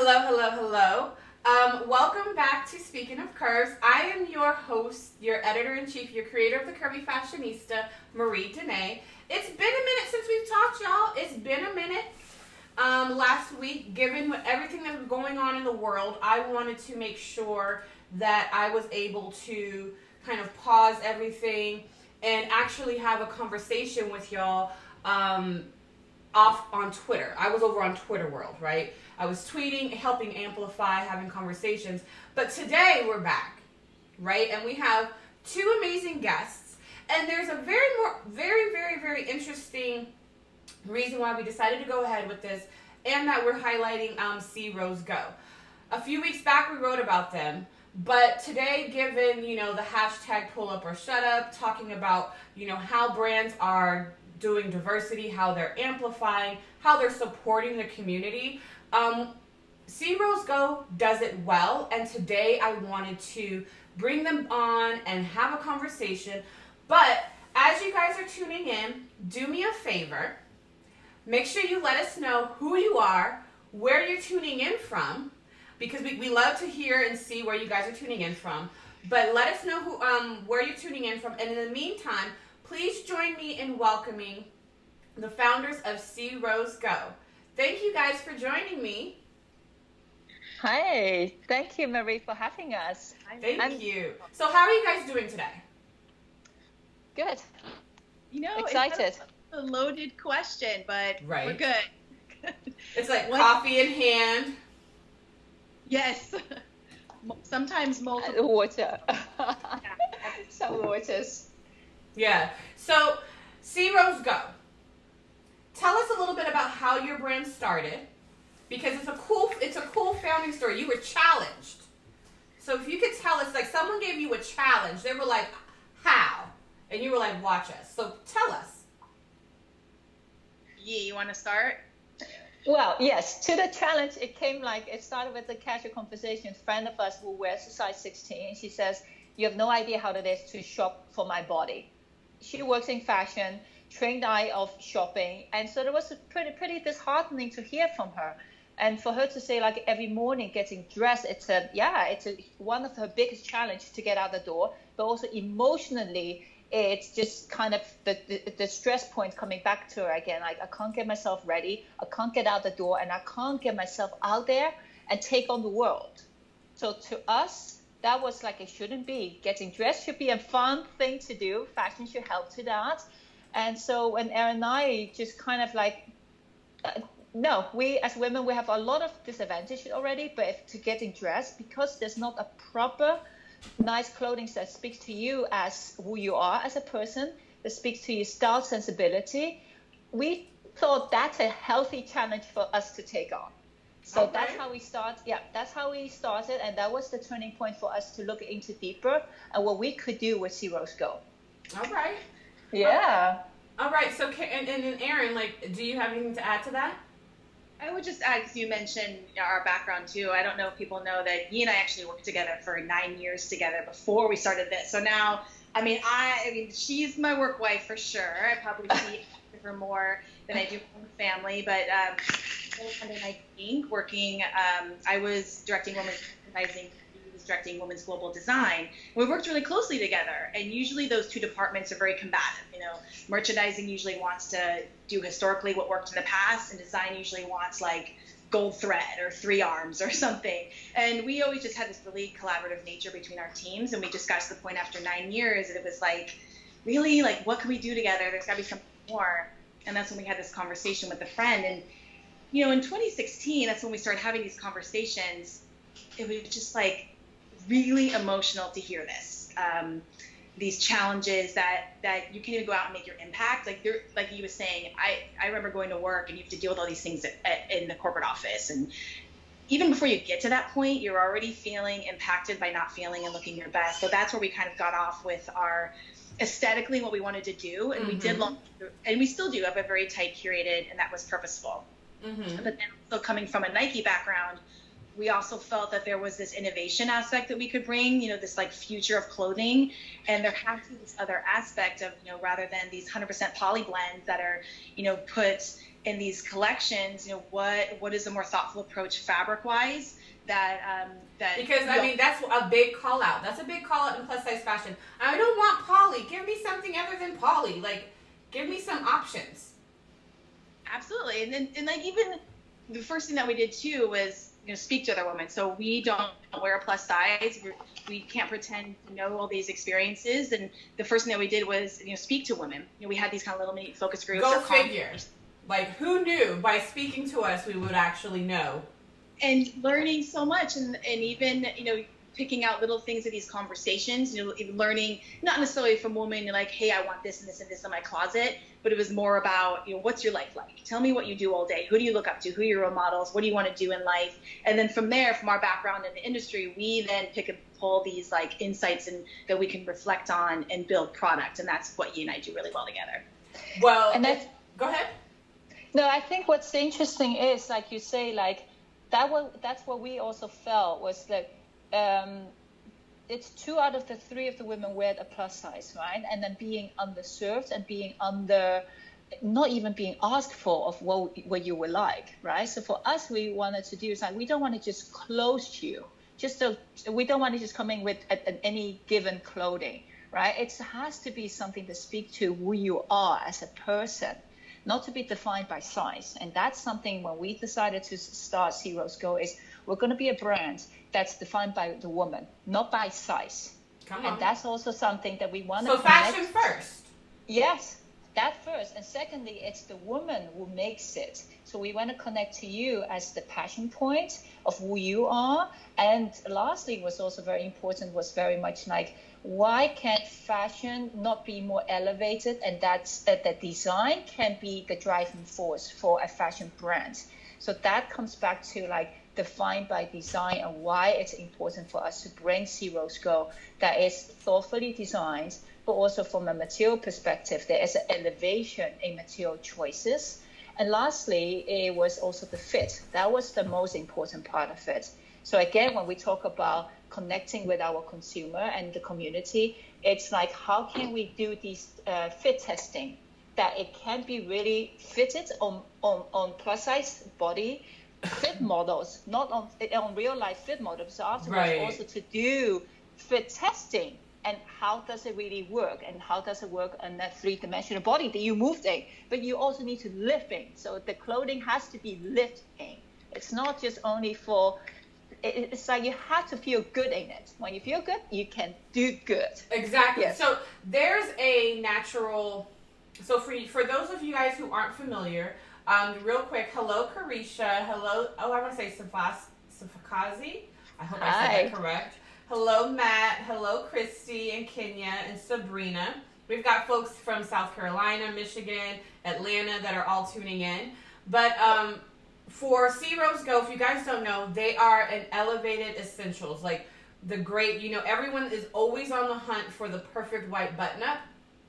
Hello, hello, hello. Welcome back to Speaking of Curves. I am your host, your editor-in-chief, your creator of The Curvy Fashionista, Marie Dene. It's been a minute since we've talked, y'all. It's been a minute. Last week, given everything that was going on in the world, I wanted to make sure that I was able to kind of pause everything and actually have a conversation with y'all off on Twitter. I was over on Twitter World, right? I was tweeting, helping amplify, having conversations. But today we're back, right? And we have two amazing guests. And there's a very interesting reason why we decided to go ahead with this, and that we're highlighting C Rose Go. A few weeks back we wrote about them, but today, given the hashtag pull up or shut up, talking about how brands are doing diversity, how they're amplifying, how they're supporting the community. C Rose Go does it well, and today I wanted to bring them on and have a conversation. But as you guys are tuning in, do me a favor. Make sure you let us know who you are, where you're tuning in from, because we love to hear and see where you guys are tuning in from. But let us know where you're tuning in from. And in the meantime, please join me in welcoming the founders of C Rose Go. Thank you guys for joining me. Hi, thank you, Marie, for having us. Thank you. So how are you guys doing today? Good. Excited. It's a loaded question, but we're good. It's like coffee in hand. Yes. Sometimes multiple. Water. Some waters. Yeah. So, C Rose Go. Tell us a little bit about how your brand started, because it's a cool founding story. You were challenged. So if you could tell us, like someone gave you a challenge, they were like, how? And you were like, watch us. So tell us. Yeah, you want to start? Well, yes, to the challenge, it started with a casual conversation. A friend of us who wears a size 16, she says, you have no idea how it is to shop for my body. She works in fashion, trained eye of shopping, and so it was pretty disheartening to hear from her. And for her to say, like, every morning getting dressed, it's one of her biggest challenge to get out the door, but also emotionally, it's just kind of the stress point coming back to her again. Like, I can't get myself ready, I can't get out the door, and I can't get myself out there and take on the world. So to us, that was like, it shouldn't be. Getting dressed should be a fun thing to do. Fashion should help to that. And so when Erin and I just kind of like, no, we as women, we have a lot of disadvantages already, but if to getting dressed, because there's not a proper nice clothing that speaks to you as who you are as a person, that speaks to your style sensibility, we thought that's a healthy challenge for us to take on. So that's how we start. Yeah, that's how we started, and that was the turning point for us to look into deeper and what we could do with C Rose Go. All right. Yeah. All right. So, and Erin, like, do you have anything to add to that? I would just add, because you mentioned our background too. I don't know if people know that Yi and I actually worked together for 9 years together before we started this. So now, I mean, she's my work wife for sure. I probably see her more than I do from family. But under my working, I was directing women's merchandising. Directing women's global design. We worked really closely together, and usually those two departments are very combative. Merchandising usually wants to do historically what worked in the past, and design usually wants like gold thread or 3 arms or something. And we always just had this really collaborative nature between our teams, and we just got to the point after 9 years that it was like, really, like, what can we do together? There's got to be something more. And that's when we had this conversation with a friend. And in 2016, that's when we started having these conversations. It was just like really emotional to hear this. These challenges that you can't even go out and make your impact. Like you was saying, I remember going to work and you have to deal with all these things in the corporate office. And even before you get to that point, you're already feeling impacted by not feeling and looking your best. So that's where we kind of got off with our aesthetically what we wanted to do. And we did and we still do have a very tight curated, and that was purposeful. But then also coming from a Nike background, we also felt that there was this innovation aspect that we could bring, this like future of clothing. And there has to be this other aspect of, rather than these 100% poly blends that are, put in these collections, what is a more thoughtful approach fabric wise because I mean that's a big call out. That's a big call out in plus size fashion. I don't want poly. Give me something other than poly. Like, give me some options. Absolutely, and like even the first thing that we did too was speak to other women. So we don't wear a plus size. We can't pretend to know all these experiences. And the first thing that we did was speak to women. We had these kind of little mini focus groups. Go figure. Like, who knew by speaking to us we would actually know? And learning so much, and even picking out little things of these conversations, learning not necessarily from women like, hey, I want this and this and this in my closet, but it was more about, what's your life like? Tell me what you do all day. Who do you look up to? Who are your role models? What do you want to do in life? And then from there, from our background in the industry, we then pick and pull these like insights and that we can reflect on and build product. And that's what you and I do really well together. Well, and go ahead. No, I think what's interesting is, like you say, like that's what we also felt was that it's 2 out of the 3 of the women wear a plus size, right? And then being underserved and being not even being asked for of what you would like, right? So for us, we wanted to do is like, we don't want to just close you. We don't want to just come in with any given clothing, right? It has to be something to speak to who you are as a person, not to be defined by size. And that's something when we decided to start C Rose Go is we're going to be a brand that's defined by the woman, not by size. Come on. And that's also something that we want to So fashion first. Yes, that first. And secondly, it's the woman who makes it. So we want to connect to you as the passion point of who you are. And lastly, was also very important, was very much like, why can't fashion not be more elevated? And that design can be the driving force for a fashion brand. So that comes back to like defined by design and why it's important for us to bring C Rose Go that is thoughtfully designed, but also from a material perspective, there is an elevation in material choices. And lastly, it was also the fit. That was the most important part of it. So again, when we talk about connecting with our consumer and the community, it's like, how can we do these fit testing that it can be really fitted on plus size body fit models, not on real life fit models. So afterwards, right. Also to do fit testing and how does it really work and how does it work on that 3-dimensional body that you moved in, but you also need to live in. So the clothing has to be lived in. It's not just only for. It's like you have to feel good in it. When you feel good, you can do good. Exactly. Yes. So there's a natural. So for those of you guys who aren't familiar, real quick, hello Carisha, hello. Oh, I want to say Safakazi. I hope I said that correct. Hello Matt, hello Christy and Kenya and Sabrina. We've got folks from South Carolina, Michigan, Atlanta that are all tuning in. But for C Rose Go, if you guys don't know, they are an elevated essentials. Like the great, everyone is always on the hunt for the perfect white button-up.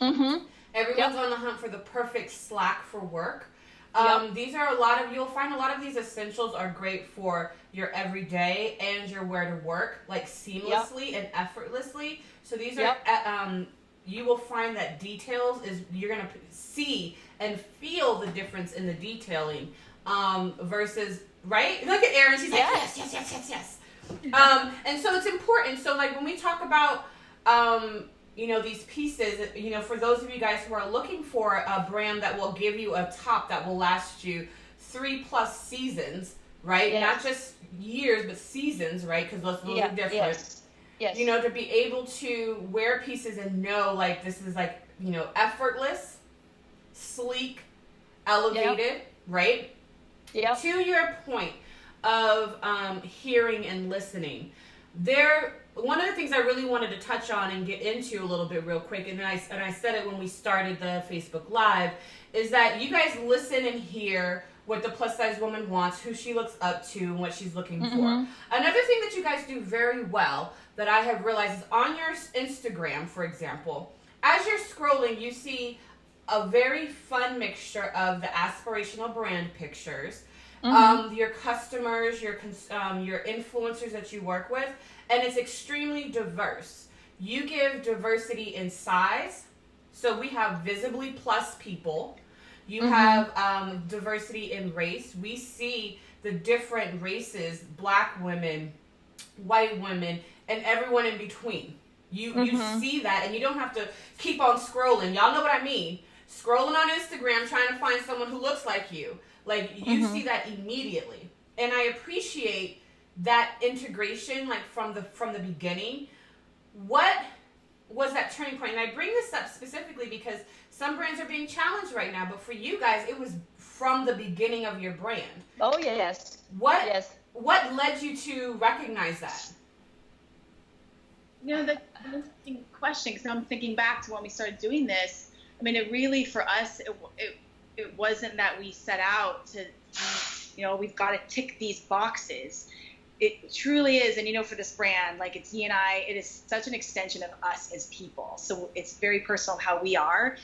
Mm-hmm. Everyone's on the hunt for the perfect slack for work. These are you'll find a lot of these essentials are great for your everyday and your wear to work, like seamlessly and effortlessly. So these are, you will find that details you're going to see and feel the difference in the detailing. Versus, right? Look at Erin. She's like, yes. And so it's important. So like when we talk about, these pieces, for those of you guys who are looking for a brand that will give you a top that will last you 3+ seasons, right? Yes. Not just years, but seasons, right? Because those are different. Yes. To be able to wear pieces and know like this is like, effortless, sleek, elevated, right? Yep. To your point of hearing and listening, one of the things I really wanted to touch on and get into a little bit real quick, and I said it when we started the Facebook Live, is that you guys listen and hear what the plus size woman wants, who she looks up to, and what she's looking for. Another thing that you guys do very well that I have realized is on your Instagram, for example, as you're scrolling, you see a very fun mixture of the aspirational brand pictures, your customers, your influencers that you work with, and it's extremely diverse. You give diversity in size, so we have visibly plus people. You have diversity in race. We see the different races, black women, white women, and everyone in between. You see that, and you don't have to keep on scrolling. Y'all know what I mean. Scrolling on Instagram trying to find someone who looks like you. Like, you see that immediately. And I appreciate that integration, like, from the beginning. What was that turning point? And I bring this up specifically because some brands are being challenged right now, but for you guys, it was from the beginning of your brand. Oh, yes. What led you to recognize that? You know, that's an interesting question, because I'm thinking back to when we started doing this. I mean, it really, for us, it wasn't that we set out to, you know, we've got to tick these boxes. It truly is, and you know, for this brand, like, it's Yi and I, it is such an extension of us as people. So it's very personal how we are.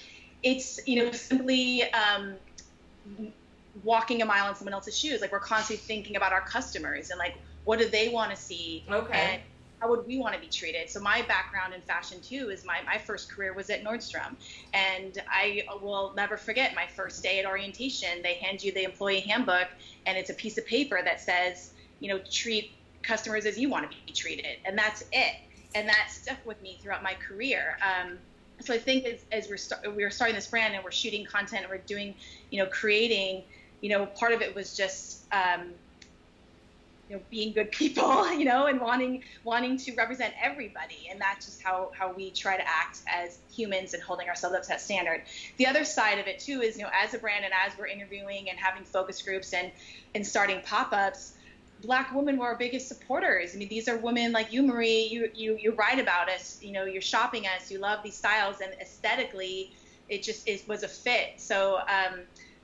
It's, you know, simply walking a mile in someone else's shoes. Like, we're constantly thinking about our customers and, like, what do they want to see? Okay. And how would we want to be treated? So my background in fashion too is my first career was at Nordstrom, and I will never forget my first day at orientation. They hand you the employee handbook, and it's a piece of paper that says, you know, treat customers as you want to be treated, and that's it. And that stuck with me throughout my career. So I think as we're starting this brand and we're shooting content and we're doing, you know, creating, you know, part of it was just you know, being good people, you know, and wanting to represent everybody. And that's just how we try to act as humans and holding ourselves up to that standard. The other side of it too is, you know, as a brand and as we're interviewing and having focus groups and starting pop-ups, Black women were our biggest supporters. I mean, these are women like you, Marie. You write about us. You know, you're shopping us. You love these styles, and aesthetically, it just was a fit. So,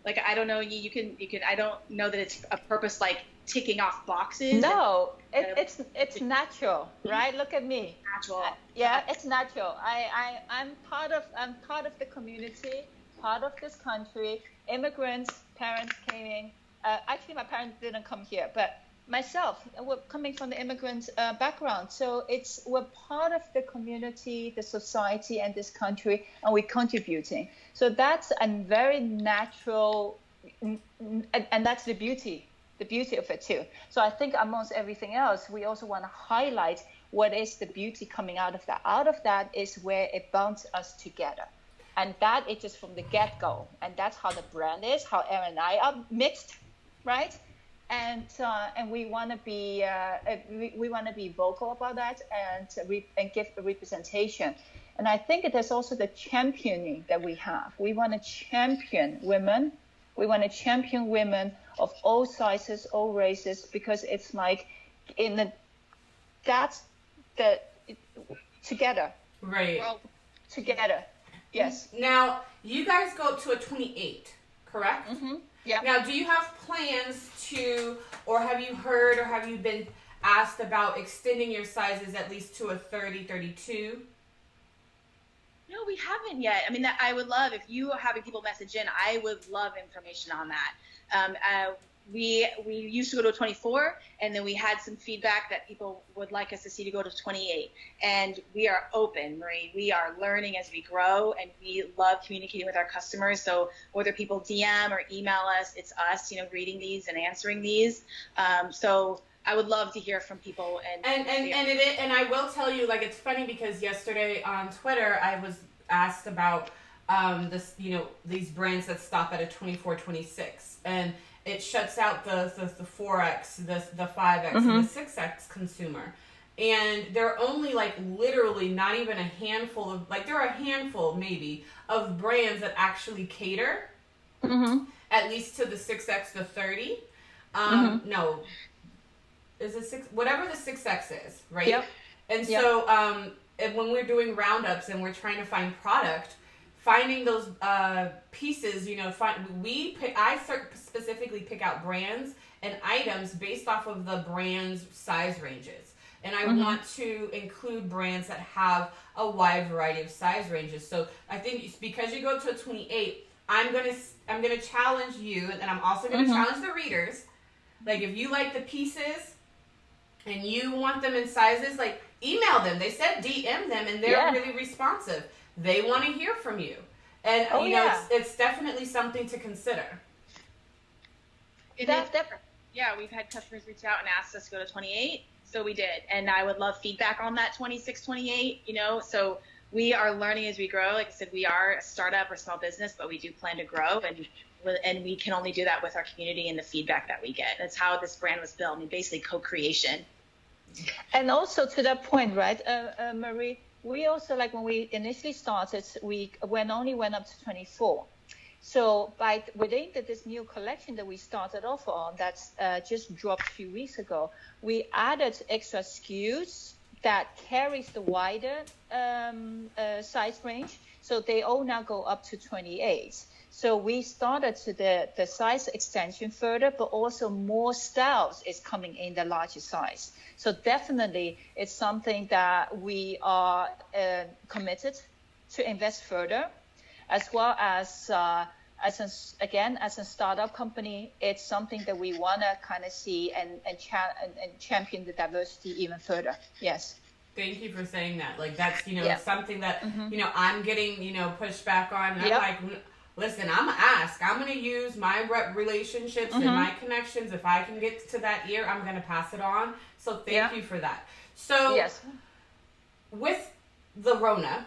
like, I don't know, you can. I don't know that it's a purpose like ticking off boxes. No, it's natural, right? Look at me. Natural. Yeah, it's natural. I'm part of the community, part of this country. Immigrants, parents came in. Actually, my parents didn't come here, but myself, we're coming from the immigrant background. So we're part of the community, the society, and this country, and we're contributing. So that's a very natural, and that's the beauty of it too. So I think amongst everything else, we also want to highlight what is the beauty coming out of that. Out of that is where it bonds us together. And that is just from the get-go. And that's how the brand is, how Erin and I are mixed, right? And we want to be vocal about that and give a representation. And I think there's also the championing that we have. We want to champion women. We want to champion women of all sizes, all races, because it's like that's the together. Right. We're all together. Yes. Now, you guys go up to a 28, correct? Mm-hmm. Yeah. Now, do you have plans to, or have you heard, or have you been asked about extending your sizes at least to a 30, 32? No, we haven't yet. I mean, I would love, if you are having people message in, I would love information on that. We used to go to a 24, and then we had some feedback that people would like us to see to go to 28. And we are open, Marie. We are learning as we grow, and we love communicating with our customers. So whether people DM or email us, it's us, you know, reading these and answering these. So I would love to hear from people. And I will tell you, like, it's funny because yesterday on Twitter I was asked about this, you know, these brands that stop at a 24, 26, and it shuts out the 4X, the 5X, mm-hmm. and the 6X consumer. And there are only, like, literally not even a handful of, like, there are a handful maybe of brands that actually cater mm-hmm. at least to the 6X, the 30. Mm-hmm. No. Is it 6? Whatever the 6X is, right? Yep. And yep. so and when we're doing roundups and we're trying to find product, finding those pieces, you know, I specifically pick out brands and items based off of the brand's size ranges. And I mm-hmm. want to include brands that have a wide variety of size ranges. So I think because you go to a 28, I'm gonna challenge you, and I'm also gonna mm-hmm. challenge the readers. Like, if you like the pieces and you want them in sizes, like, email them. They said DM them, and they're really responsive. They want to hear from you. And, Oh, you know, yeah. it's definitely something to consider. Yeah, we've had customers reach out and ask us to go to 28, so we did. And I would love feedback on that 26, 28, you know, so we are learning as we grow. Like I said, we are a startup or small business, but we do plan to grow, and we can only do that with our community and the feedback that we get. That's how this brand was built. I mean, basically co-creation. And also to that point, right, Marie, we also, like when we initially started, we only went up to 24. So within this new collection that we started off on, that's just dropped a few weeks ago, we added extra SKUs that carries the wider size range. So they all now go up to 28. So we started to the size extension further, but also more styles is coming in the larger size. So definitely it's something that we are committed to invest further, as well as as a startup company, it's something that we want to kind of see and champion the diversity even further. Yes. Thank you for saying that. Like, that's, you know, Yeah. it's something that, you know, I'm getting, you know, pushback on. And Yep. I'm like, listen, I'm going to ask. I'm going to use my relationships and my connections. If I can get to that ear, I'm going to pass it on. So thank you for that. So yes. With the Rona,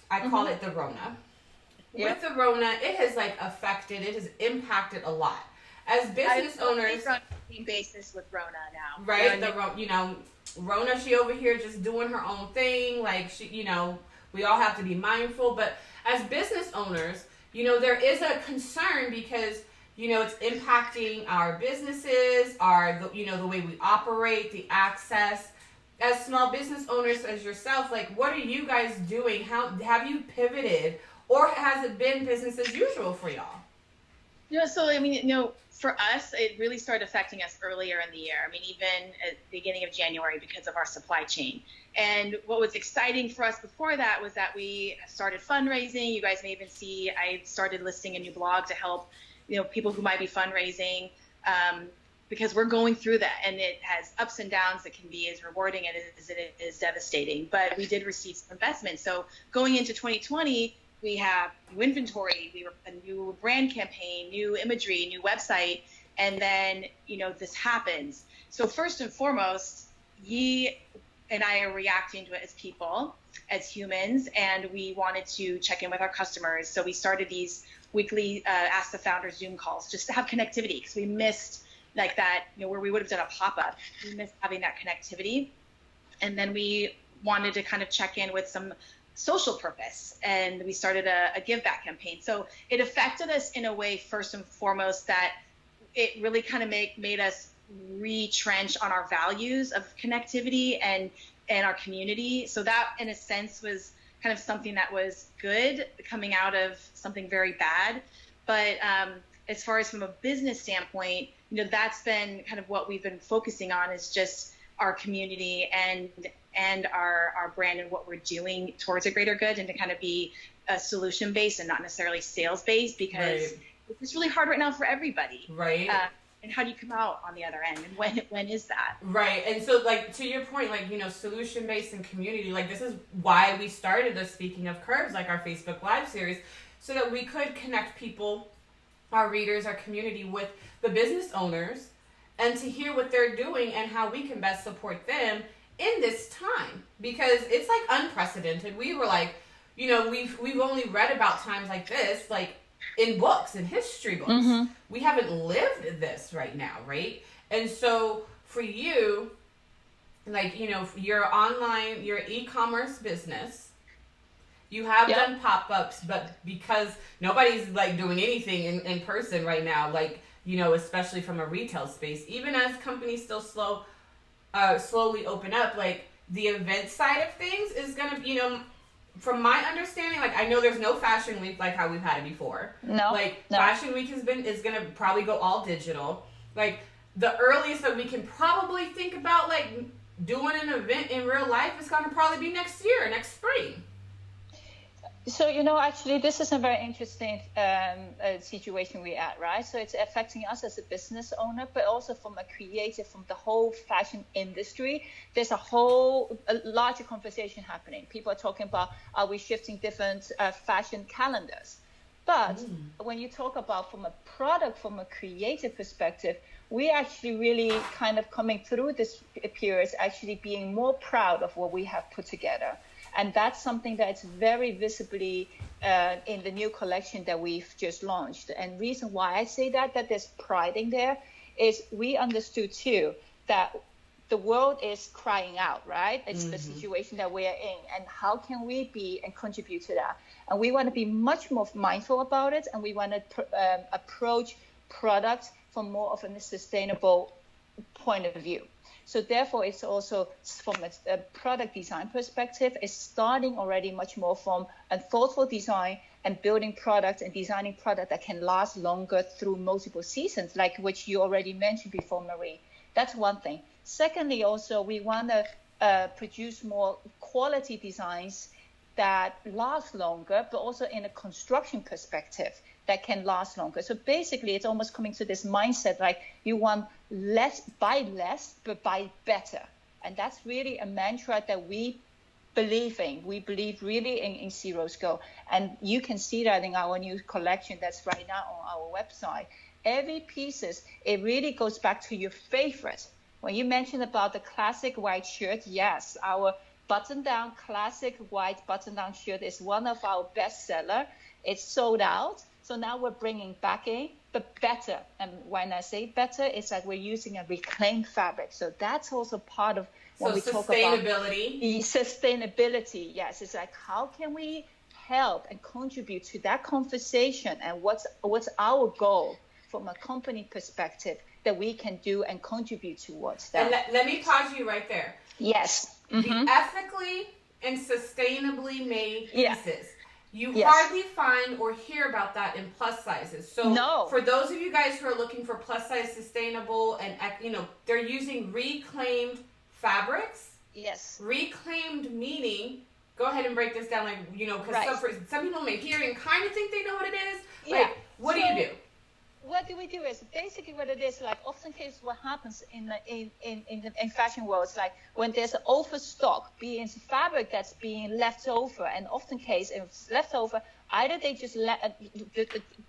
I call it the Rona. Yep. With the Rona, it has it has impacted a lot. As business owners, on a basis with Rona now, right? You know, Rona, she over here just doing her own thing. Like, she, you know, we all have to be mindful. But as business owners, you know, there is a concern because, you know, it's impacting our businesses, you know, the way we operate, the access. As small business owners, as yourself, like, what are you guys doing? How have you pivoted, or has it been business as usual for y'all? You know, so I mean, you know, for us, it really started affecting us earlier in the year. I mean, even at the beginning of January because of our supply chain. And what was exciting for us before that was that we started fundraising. You guys may even see I started listing a new blog to help, you know, people who might be fundraising, because we're going through that, and it has ups and downs that can be as rewarding as it is devastating. But we did receive some investment. So going into 2020, we have new inventory, a new brand campaign, new imagery, new website, and then, you know, this happens. So first and foremost, Yi and I are reacting to it as people, as humans, and we wanted to check in with our customers. So we started these weekly Ask the Founder Zoom calls just to have connectivity, because we missed like that, you know, where we would have done a pop-up. We missed having that connectivity. And then we wanted to kind of check in with some social purpose, and we started a give back campaign. So it affected us in a way, first and foremost, that it really kind of made us retrench on our values of connectivity and our community. So that, in a sense, was kind of something that was good coming out of something very bad. But as far as from a business standpoint, you know, that's been kind of what we've been focusing on, is just our community and our brand and what we're doing towards a greater good, and to kind of be solution based and not necessarily sales based, because it's really hard right now for everybody. Right. And how do you come out on the other end, and when is that? Right. And so, like, to your point, like, you know, solution based and community, like, this is why we started the Speaking of Curves, like our Facebook Live series, so that we could connect people, our readers, our community, with the business owners, and to hear what they're doing and how we can best support them in this time, because it's like unprecedented. We were like, you know, we've only read about times like this, like in books, in history books. We haven't lived this right now, right? And so for you, like, you know, your online, your e-commerce business, you have done pop-ups, but because nobody's like doing anything in person right now, like, you know, especially from a retail space, even as companies still slowly open up, like, the event side of things is gonna, you know, from my understanding, like, I know there's no fashion week like how we've had it before. No. Fashion week is gonna probably go all digital. Like, the earliest that we can probably think about, like, doing an event in real life is gonna probably be next year, next spring. So, you know, actually, this is a very interesting situation we're at, right? So it's affecting us as a business owner, but also from a creative, from the whole fashion industry. There's a larger conversation happening. People are talking about, are we shifting different fashion calendars? But when you talk about from a product, from a creative perspective, we actually really kind of coming through this period actually being more proud of what we have put together. And that's something that's very visibly in the new collection that we've just launched. And reason why I say that there's pride in there is we understood too that the world is crying out, right? It's the situation that we are in, and how can we be and contribute to that? And we want to be much more mindful about it, and we want to approach products from more of a sustainable point of view. So therefore, it's also from a product design perspective, it's starting already much more from a thoughtful design and building products and designing product that can last longer through multiple seasons, like which you already mentioned before, Marie. That's one thing. Secondly, also, we want to produce more quality designs that last longer, but also in a construction perspective that can last longer. So basically, it's almost coming to this mindset, like you want buy less, but buy better. And that's really a mantra that we believe in. We believe really in Zero's Go. And you can see that in our new collection that's right now on our website. Every pieces, it really goes back to your favorite. When you mentioned about the classic white shirt, yes, our button-down classic white button-down shirt is one of our best seller. It's sold out. So now we're bringing back in, but better. And when I say better, it's like we're using a reclaimed fabric. So that's also part of when we talk about sustainability. Yes, it's like how can we help and contribute to that conversation, and what's our goal from a company perspective that we can do and contribute towards that. And let me pause you right there. Yes. The ethically and sustainably made pieces. You hardly find or hear about that in plus sizes. So for those of you guys who are looking for plus size sustainable and, they're using reclaimed fabrics. Yes. Reclaimed meaning, go ahead and break this down, because some people may hear and kind of think they know what it is. Yeah. Like, what do you do? What do we do is basically what it is, like often cases what happens in fashion world is like when there's an overstock, being fabric that's being left over, and often case if it's left over, either they just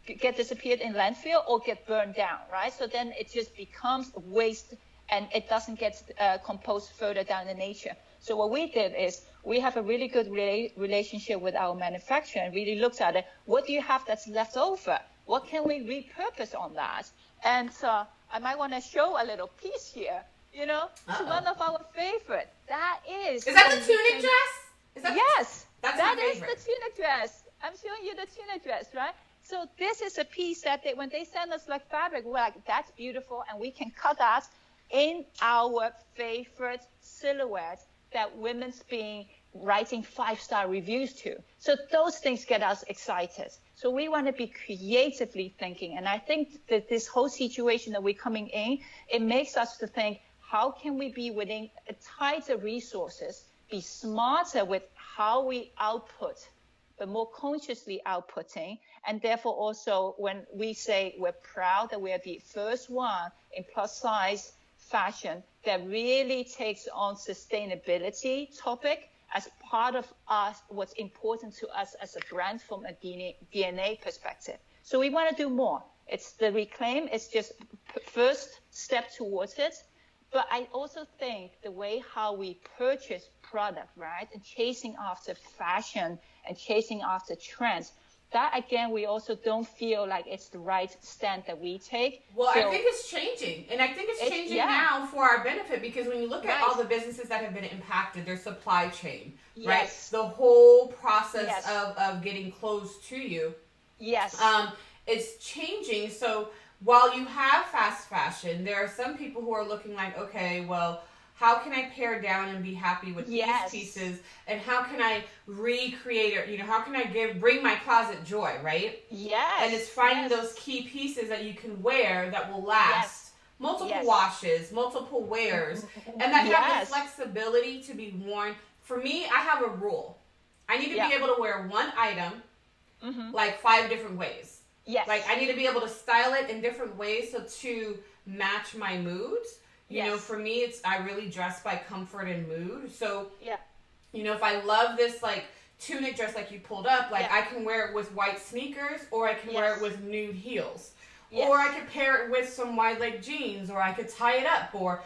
get disappeared in landfill or get burned down, right? So then it just becomes waste and it doesn't get composed further down in nature. So what we did is we have a really good relationship with our manufacturer and really looked at it. What do you have that's left over? What can we repurpose on that? And I might want to show a little piece here. It's one of our favorite. That is. Is that the tunic dress? Yes. That's that my favorite. Is the tunic dress. I'm showing you the tunic dress, right? So this is a piece that when they send us like fabric, we're like, that's beautiful, and we can cut that in our favorite silhouette that women's being writing 5-star reviews to. So those things get us excited. So we want to be creatively thinking. And I think that this whole situation that we're coming in, it makes us to think, how can we be within tighter resources, be smarter with how we output, but more consciously outputting. And therefore also when we say we're proud that we are the first one in plus size fashion that really takes on sustainability topic as part of us, what's important to us as a brand from a DNA perspective. So we want to do more. It's the reclaim, it's just first step towards it. But I also think the way how we purchase product, right, and chasing after fashion and chasing after trends, that again, we also don't feel like it's the right stand that we take. Well, I think it's changing. And I think it's changing now for our benefit, because when you look at all the businesses that have been impacted, their supply chain, right? The whole process of getting clothes to you. Yes. It's changing. So while you have fast fashion, there are some people who are looking like, okay, well, how can I pare down and be happy with these pieces? And how can I recreate it? How can I bring my closet joy, right? Yes. And it's finding those key pieces that you can wear that will last multiple washes, multiple wears, and that have the flexibility to be worn. For me, I have a rule. I need to be able to wear one item like 5 different ways. Yes. Like I need to be able to style it in different ways so to match my moods. For me, I really dress by comfort and mood. So, if I love this like tunic dress like you pulled up. Like Yeah. I can wear it with white sneakers, or I can wear Yes. it with nude heels. Yes. Or I could pair it with some wide leg jeans, or I could tie it up, or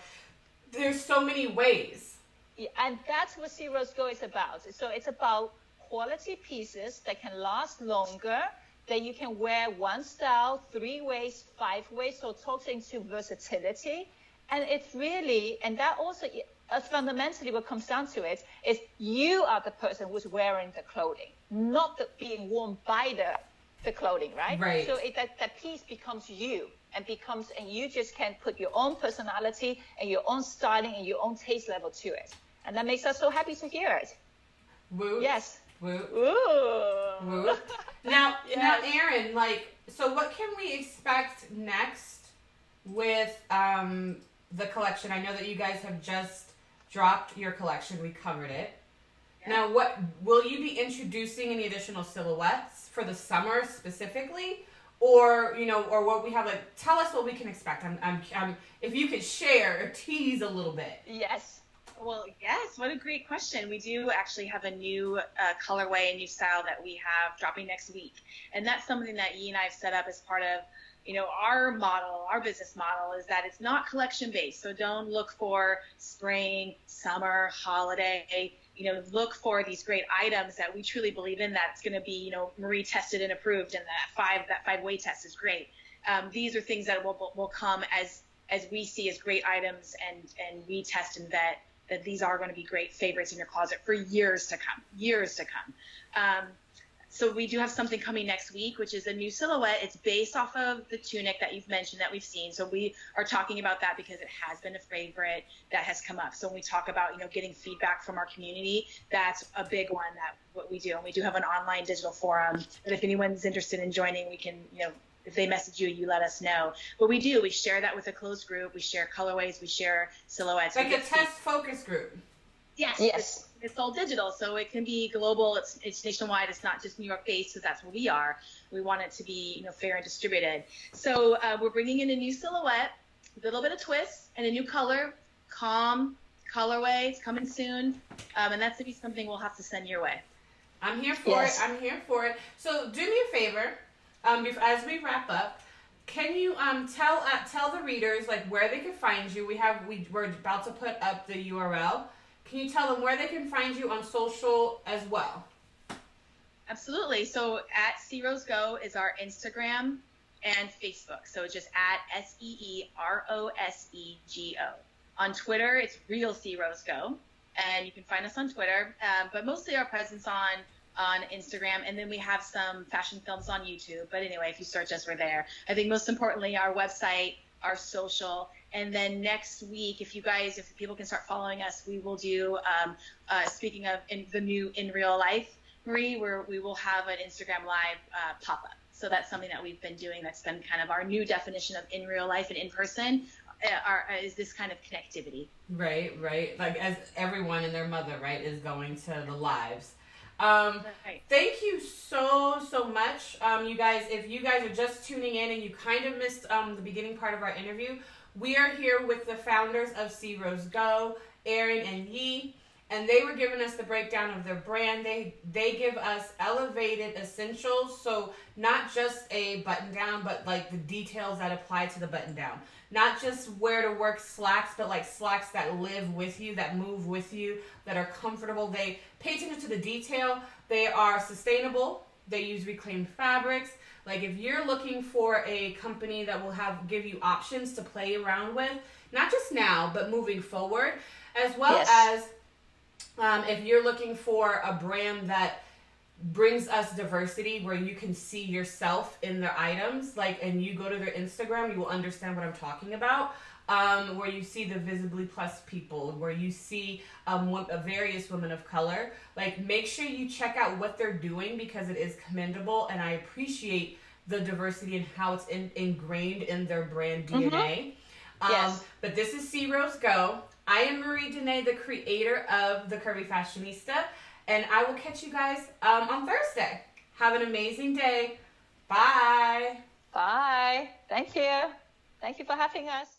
there's so many ways. Yeah, and that's what Zero's Go is about. So it's about quality pieces that can last longer, that you can wear one style, 3 ways, 5 ways, so talking to versatility. And it's really, and that also, fundamentally what comes down to it is you are the person who's wearing the clothing, not being worn by the clothing, right? Right. So that piece becomes you. And you just can put your own personality and your own styling and your own taste level to it. And that makes us so happy to hear it. Woo. Yes. Woo. Ooh. Woo. Now, Yes. now, Erin, like, so what can we expect next with the collection? I know that you guys have just dropped your collection. We covered it. Yeah. Now, what will you be introducing any additional silhouettes for the summer specifically? Or, you know, or what we have, like, tell us what we can expect. If you could share or tease a little bit. Yes. Well, yes, what a great question. We do actually have a new colorway, a new style that we have dropping next week. And that's something that Yi and I have set up as part of, you know, our model, our business model is that it's not collection based. So don't look for spring, summer, holiday, you know, look for these great items that we truly believe in, that's going to be, you know, Marie tested and approved, and that 5-way test is great. These are things that will come as we see as great items, and we test and vet that these are going to be great favorites in your closet for years to come. So we do have something coming next week, which is a new silhouette. It's based off of the tunic that you've mentioned that we've seen. So we are talking about that because it has been a favorite that has come up. So when we talk about, you know, getting feedback from our community, that's a big one that what we do. And we do have an online digital forum that if anyone's interested in joining, we can, you know, if they message you, you let us know. But we share that with a closed group. We share colorways, we share silhouettes. Like a test focus group. Yes. Yes. It's all digital, so it can be global. It's nationwide. It's not just New York based, because that's where we are. We want it to be, you know, fair and distributed. So we're bringing in a new silhouette, a little bit of twist, and a new color, calm colorway. It's coming soon, and that's to be something we'll have to send your way. I'm here for Yes. it. I'm here for it. So do me a favor, as we wrap up, can you tell the readers like where they can find you? We're about to put up the URL. Can you tell them where they can find you on social as well? Absolutely. So at Zero's Go is our Instagram and Facebook. So it's just at SEEROSEGO. On Twitter, it's Real Zero's Go, and you can find us on Twitter. But mostly our presence on Instagram, and then we have some fashion films on YouTube. But anyway, if you search us, we're there. I think most importantly, our website, our social. And then next week, if people can start following us, we will do, speaking of the new In Real Life, Marie, where we will have an Instagram Live pop-up. So that's something that we've been doing. That's been kind of our new definition of in real life and in person, is this kind of connectivity. Right. Like as everyone and their mother, right, is going to the lives. Right. Thank you so much, you guys. If you guys are just tuning in and you kind of missed the beginning part of our interview, we are here with the founders of Zero's Go, Erin and Yi, and they were giving us the breakdown of their brand. They give us elevated essentials, so not just a button down, but like the details that apply to the button down. Not just wear to work slacks, but like slacks that live with you, that move with you, that are comfortable. They pay attention to the detail. They are sustainable. They use reclaimed fabrics. Like if you're looking for a company that will give you options to play around with, not just now, but moving forward, as well Yes. as if you're looking for a brand that brings us diversity where you can see yourself in their items, like, and you go to their Instagram, you will understand what I'm talking about. Where you see the visibly plus people, where you see various women of color. Like, make sure you check out what they're doing because it is commendable, and I appreciate the diversity and how it's ingrained in their brand DNA. Yes. But this is Zero's Go. I am Marie Dene, the creator of The Curvy Fashionista, and I will catch you guys on Thursday. Have an amazing day. Bye. Bye. Thank you. Thank you for having us.